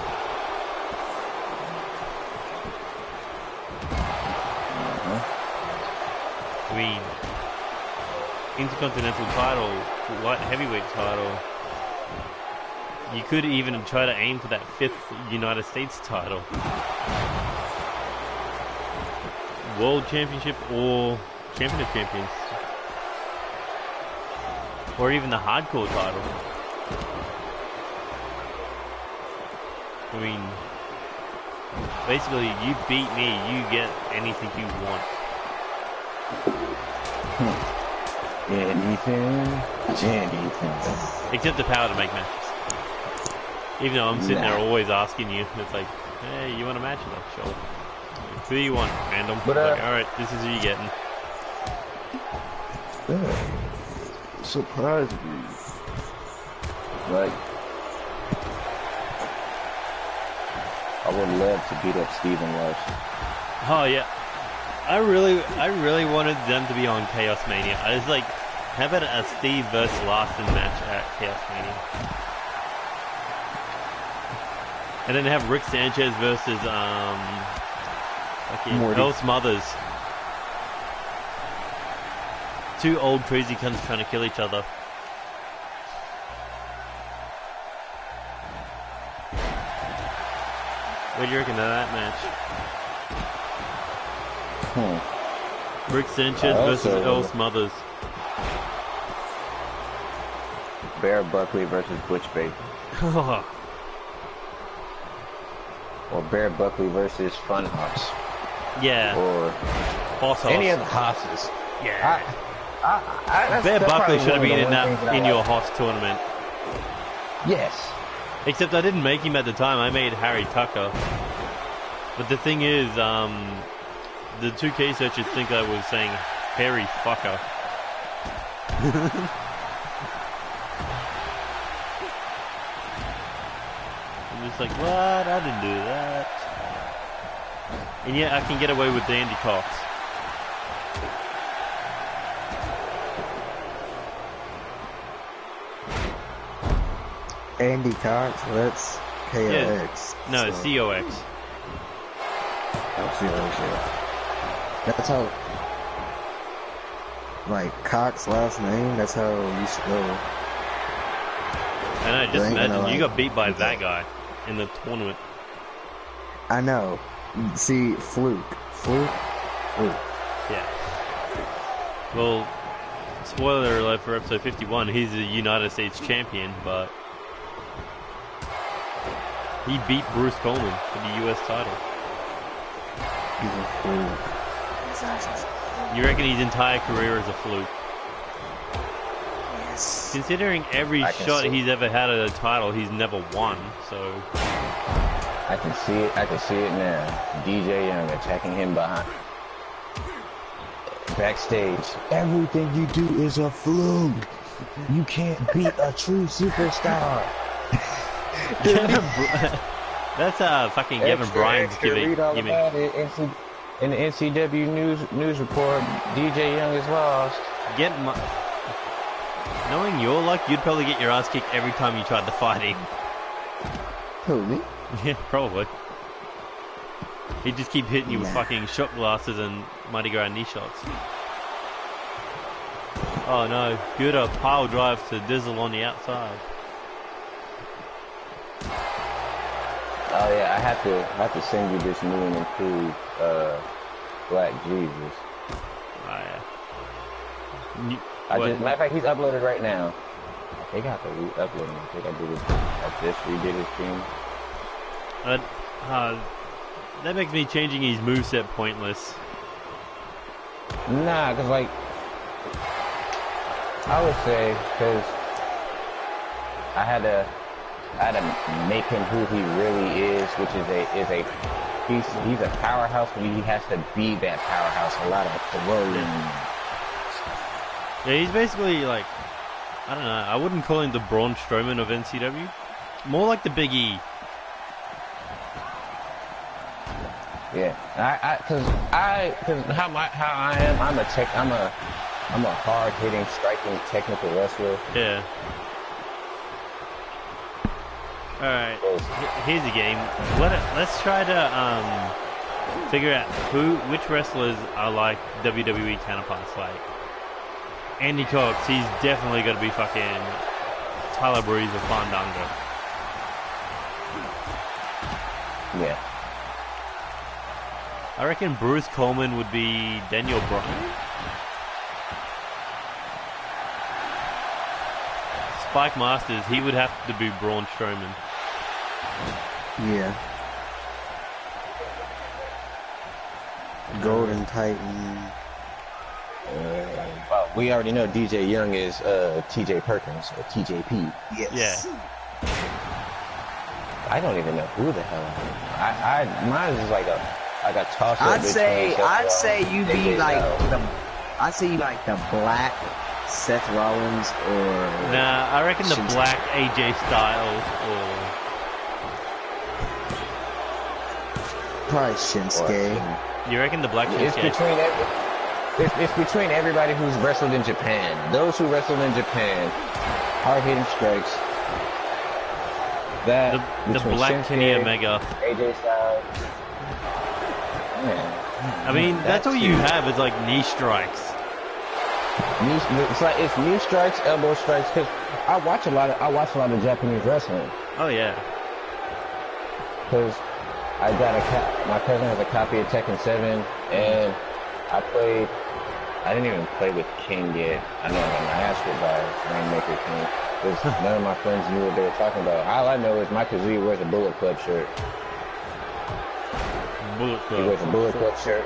I mean, Intercontinental title, light heavyweight title. You could even try to aim for that 5th United States title. World Championship or Champion of Champions. Or even the hardcore title. I mean, basically, you beat me, you get anything you want. Anything. Except the power to make matches. Even though I'm sitting there always asking you, it's like, hey, you want a match? Like, sure. Who do you want? Random. But, like, alright, this is who you're getting. Yeah. Surprised me. Like, I would love to beat up Steven Rush. Oh yeah, I really wanted them to be on Chaos Mania. I was like, how about a Steve versus Larson match at Chaos Mania? And then have Rick Sanchez versus El Smothers. Two old crazy cunts trying to kill each other. What do you reckon of that match? Rick Sanchez versus El Smothers. Bear Buckley versus Butch Baker. Or Bear Buckley versus Funhouse. Yeah. Or Hoss. any of the Hosses. Yeah. Bear Buckley should have been in your Hoss tournament. Yes. Except I didn't make him at the time. I made Harry Tucker. But the thing is, the 2K searchers think I was saying Harry Fucker. I'm just like, what? I didn't do that. And yet I can get away with Dandy Cox. Andy Cox, well, that's KOX. Yeah. No, it's COX. Oh, COX, yeah. That's how, like, Cox last name, that's how you spell. I know, just imagine, you got beat by that guy in the tournament. I know. See, Fluke. Yeah. Well, spoiler alert for episode 51, he's a United States champion, but he beat Bruce Coleman for the US title. He's a fluke. You reckon his entire career is a fluke? Yes. Considering every shot he's ever had at a title, he's never won, so... I can see it now. DJ Young attacking him behind. Backstage. Everything you do is a fluke. You can't beat a true superstar. That's fucking Kevin Bryan's giving. In the NCW news report, DJ Young is lost. Knowing your luck, you'd probably get your ass kicked every time you tried to fight him. Who, me? Yeah, probably. He'd just keep hitting you with fucking shot glasses and Mardi Gras knee shots. Oh no, good pile drive to Dizzle on the outside. Oh yeah, I have to send you this new and improved Black Jesus. Oh yeah. Matter of fact, he's uploaded right now. I think I have to re-upload him. I think I just redid his stream. That makes me changing his moveset pointless. Nah, cause like I would say, cause I had to how to make him who he really is, which is he's a powerhouse, but he has to be that powerhouse. A lot of heroic. Yeah, he's basically like, I don't know. I wouldn't call him the Braun Strowman of NCW. More like the Big E. Yeah, cause how I am, I'm a hard hitting, striking, technical wrestler. Yeah. All right. Here's a game. Let's try to figure out which wrestlers are like WWE counterparts. Like Andy Cox, he's definitely got to be fucking Tyler Breeze or Fandango. Yeah. I reckon Bruce Coleman would be Daniel Bryan. Spike Masters, he would have to be Braun Strowman. Yeah. Golden Titan. Well, we already know DJ Young is TJ Perkins or TJP. Yes. Yeah. I don't even know who the hell mine is like a toss up. I'd say you be like the black Seth Rollins or Nah, I reckon the black AJ Styles or probably Shinsuke. you reckon the black It's Shinsuke? it's between everybody who's wrestled in Japan. Those who wrestled in Japan, hard hitting strikes. The black Shinsuke, Kenny Omega. AJ Styles. Man, I mean, that's all you have is like knee strikes. It's knee strikes, elbow strikes. Cause I watch a lot of Japanese wrestling. Oh yeah. Cause my cousin has a copy of Tekken 7, and I didn't even play with King yet. I know I got my ass whipped by Rainmaker King. Because none of my friends knew what they were talking about. All I know is Mike Kazuya wears a Bullet Club shirt. Bullet Club. He wears a Bullet Club shirt.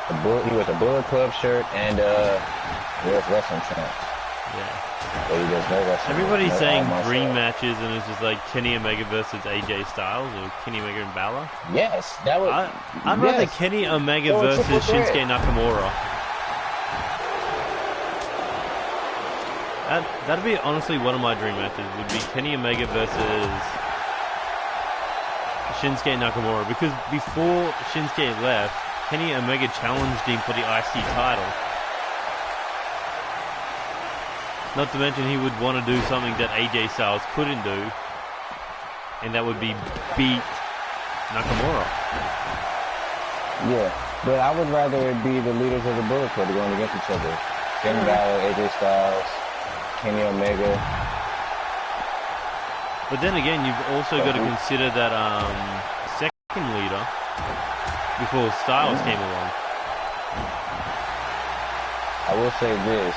He wears a Bullet Club shirt and wears wrestling trunks. Yeah. But he does no wrestling. Everybody's saying dream match. matches, and it's just like Kenny Omega versus AJ Styles or Kenny Omega and Balor. Yes, that would. I'd rather Kenny Omega versus Shinsuke Nakamura. That'd be honestly one of my dream matches. Would be Kenny Omega versus Shinsuke Nakamura, because before Shinsuke left, Kenny Omega challenged him for the IC title. Not to mention he would want to do something that AJ Styles couldn't do, and that would be beat Nakamura. Yeah, but I would rather it be the leaders of the Bullet Club going against each other. Finn Balor, AJ Styles, Kenny Omega. But then again, you've also got to consider that second leader before Styles came along. I will say this.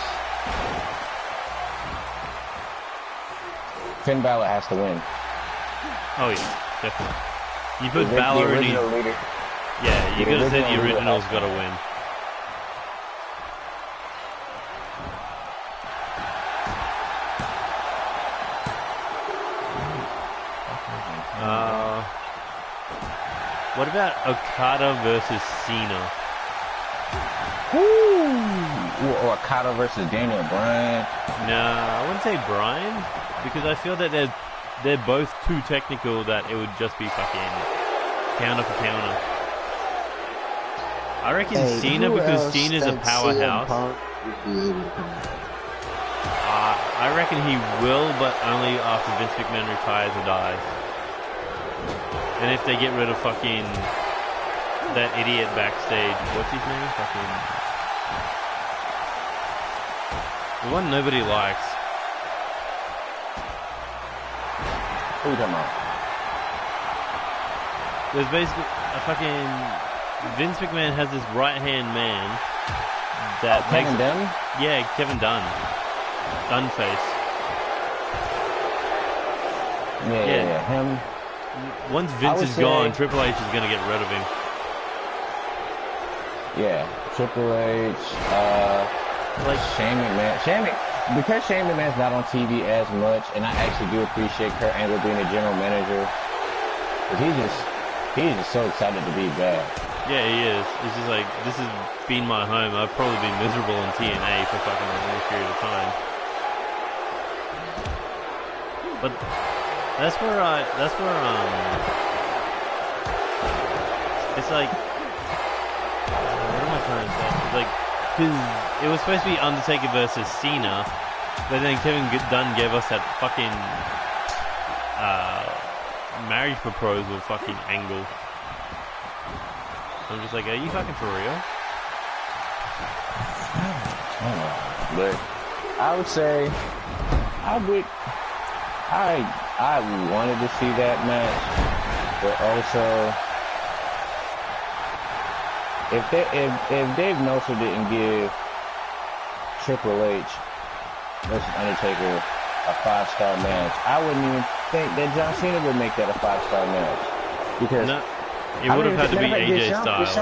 Finn Balor has to win. Oh yeah, definitely. You put Balor in his... leader. Yeah, you gotta say the original's gotta win. What about Okada versus Cena? Or Okada versus Daniel Bryan. No, I wouldn't say Bryan, because I feel that they're both too technical that it would just be fucking counter for counter. I reckon Cena, because Cena's a powerhouse. I reckon he will, but only after Vince McMahon retires or dies. And if they get rid of fucking that idiot backstage, what's his name? Fucking the one nobody likes. Who you talking about? There's basically a fucking Vince McMahon has this right hand man that makes Kevin Dunn? Yeah, Kevin Dunn. Dunface. Yeah. Him. Once Vince is gone, Triple H is gonna get rid of him. Yeah, Triple H, like Shane McMahon. because Shane McMahon's not on TV as much, and I actually do appreciate Kurt Angle being a general manager. Cause he's just so excited to be back. Yeah, he is. It's just like, this has been my home. I've probably been miserable in TNA for fucking a long period of time. But that's where it's like, what am I trying to say? It's like, because it was supposed to be Undertaker versus Cena, but then Kevin Dunn gave us that fucking marriage proposal fucking angle. I'm just like, are you fucking for real? But I would say I wanted to see that match, but also if Dave Meltzer didn't give Triple H versus Undertaker a 5-star match, I wouldn't even think that John Cena would make that a 5-star match. Because no, it would have had to be AJ Styles. Did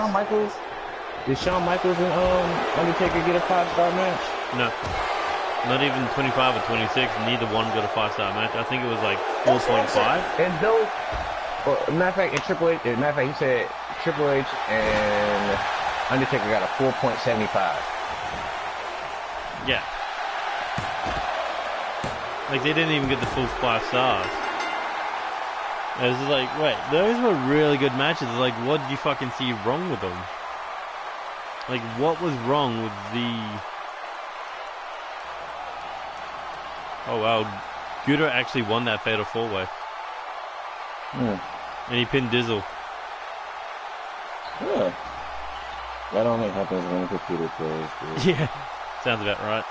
Shawn Michaels and Undertaker get a 5-star match? No. Not even 25 or 26. Neither one got a 5-star match. I think it was like 4.5. And those, matter of fact, he said Triple H and Undertaker got a 4.75. Yeah. Like, they didn't even get the full 5 stars. I was just like, wait, those were really good matches. Like, what did you fucking see wrong with them? Like, what was wrong with the... Oh, wow. Guto actually won that Fatal 4-Way. And he pinned Dizzle. Yeah. That only happens when the computer plays. Dude. Yeah. Sounds about right.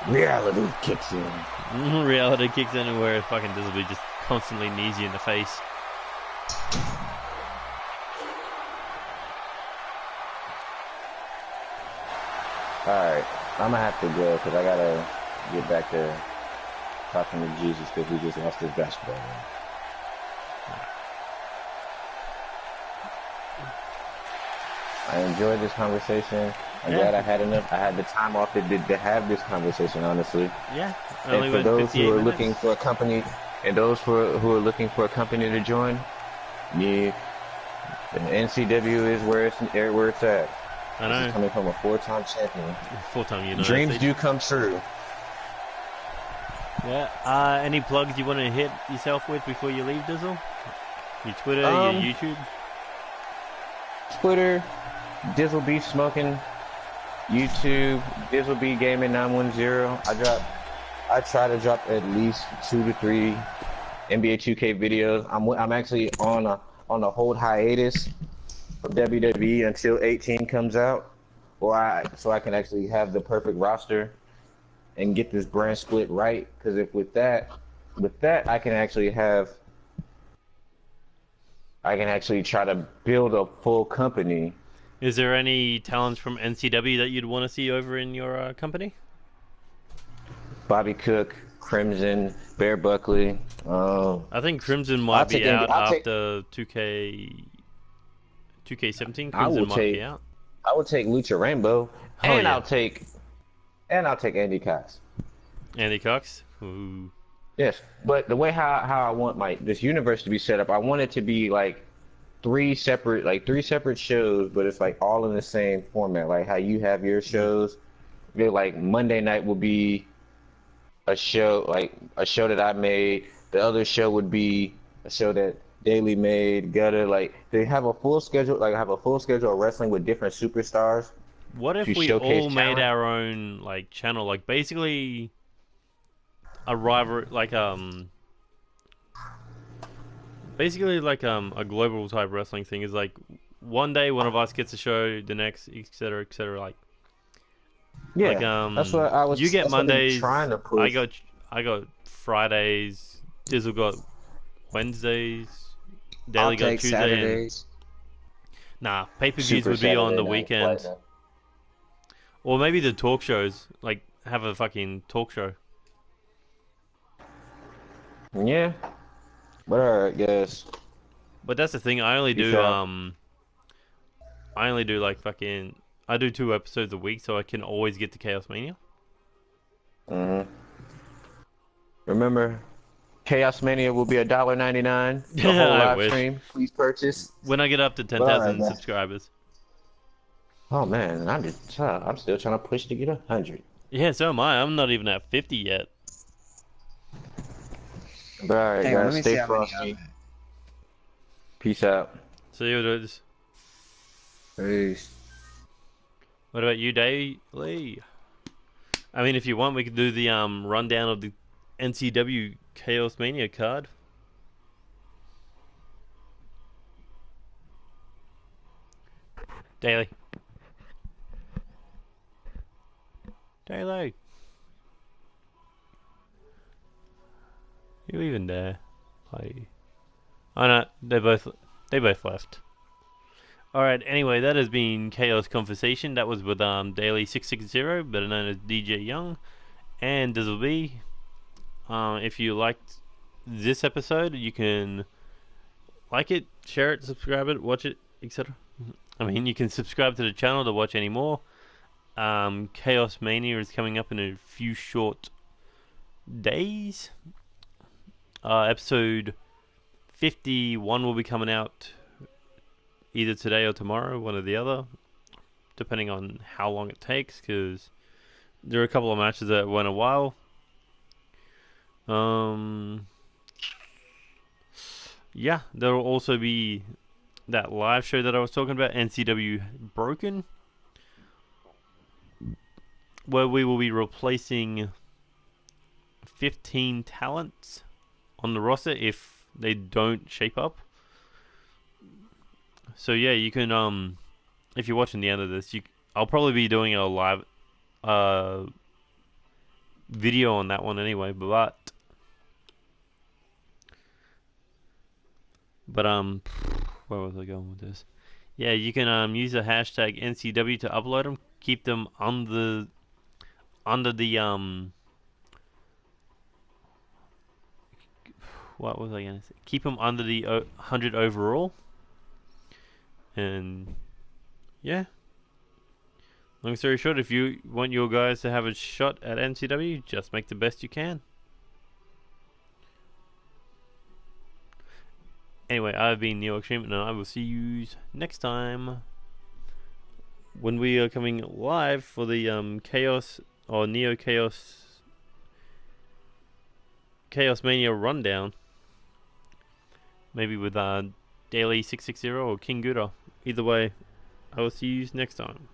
Reality kicks in. Reality kicks in where fucking Dizzle just constantly knees you in the face. Alright, I'm gonna have to go because I gotta get back to talking to Jesus because we just lost his basketball game. I enjoyed this conversation. I'm glad I had the time off to have this conversation, honestly. Yeah. And for those who are looking for a company, and those who are looking for a company to join, yeah, the NCW is where it's at. I know. This is coming from a 4-time champion. 4-time United Dreams States. do come true. Yeah. Any plugs you want to hit yourself with before you leave, Dizzle? Your Twitter, your YouTube? Twitter, Dizzle Beef Smoking. YouTube, Dizzle B Gaming 910. I try to drop at least 2 to 3 NBA 2K videos. I'm actually on a hold hiatus of WWE until 18 comes out, so I can actually have the perfect roster and get this brand split right. Because if with that I can actually try to build a full company. Is there any talents from NCW that you'd want to see over in your company? Bobby Cook, Crimson, Bear Buckley. I think Crimson might be out after 2K17. Crimson might be out. I would take Lucha Rainbow, and I'll take Andy Cox. Andy Cox? Ooh. Yes, but the way how I want this universe to be set up, I want it to be like three separate shows, but it's like all in the same format. Like how you have your shows. Like Monday night will be a show that I made. The other show would be a show that Daily made. They have a full schedule. Like have a full schedule of wrestling with different superstars. What if we all made our own like channel? Like basically a rival, like basically like a global type wrestling thing is like one day one of us gets a show, the next, etc., etc. Like yeah, like, that's what I was. You get Mondays. Trying to push. I got Fridays. Dizzle got Wednesdays. Daily got Tuesday. Saturdays. Nah, pay-per-views would be on the weekend. Or maybe the talk shows. Like have a fucking talk show. Yeah. But alright, guys. But that's the thing. I only do like fucking. I do 2 episodes a week, so I can always get to Chaos Mania. Mhm. Remember, Chaos Mania will be $1.99. The whole I live wish. stream. Please purchase. When I get up to But all right, 10,000 guys. subscribers. Oh man, I'm still trying to push to get 100. Yeah, so am I. I'm not even at 50 yet. But all right, Hang on, let guys, me stay see how many I'm frosty. at. Peace out. See you dudes. Peace. What about you, Dayley? I mean, if you want, we could do the rundown of the NCW Chaos Mania card. Dayley. Dayley. You even there? Oh no, they both left. Alright, anyway, that has been Chaos Conversation. That was with Dayley660, better known as DJ Young, and Dizzle B. If you liked this episode, you can like it, share it, subscribe it, watch it, etc. I mean, you can subscribe to the channel to watch any more. Chaos Mania is coming up in a few short days. Episode 51 will be coming out either today or tomorrow, one or the other, depending on how long it takes, because there are a couple of matches that went a while. Yeah, there will also be that live show that I was talking about, NCW Broken, where we will be replacing 15 talents on the roster if they don't shape up. So yeah, you can if you're watching the end of this, I'll probably be doing a live video on that one anyway, but where was I going with this? Yeah, you can use the hashtag NCW to upload them. Keep them under the what was I gonna say? Keep them under the 100 overall. And yeah, long story short, if you want your guys to have a shot at NCW, just make the best you can. Anyway, I've been Neo Extreme, and I will see you next time when we are coming live for the Chaos or Neo Chaos Mania rundown. Maybe with Dayley660 or King Gouda. Either way, I will see you next time.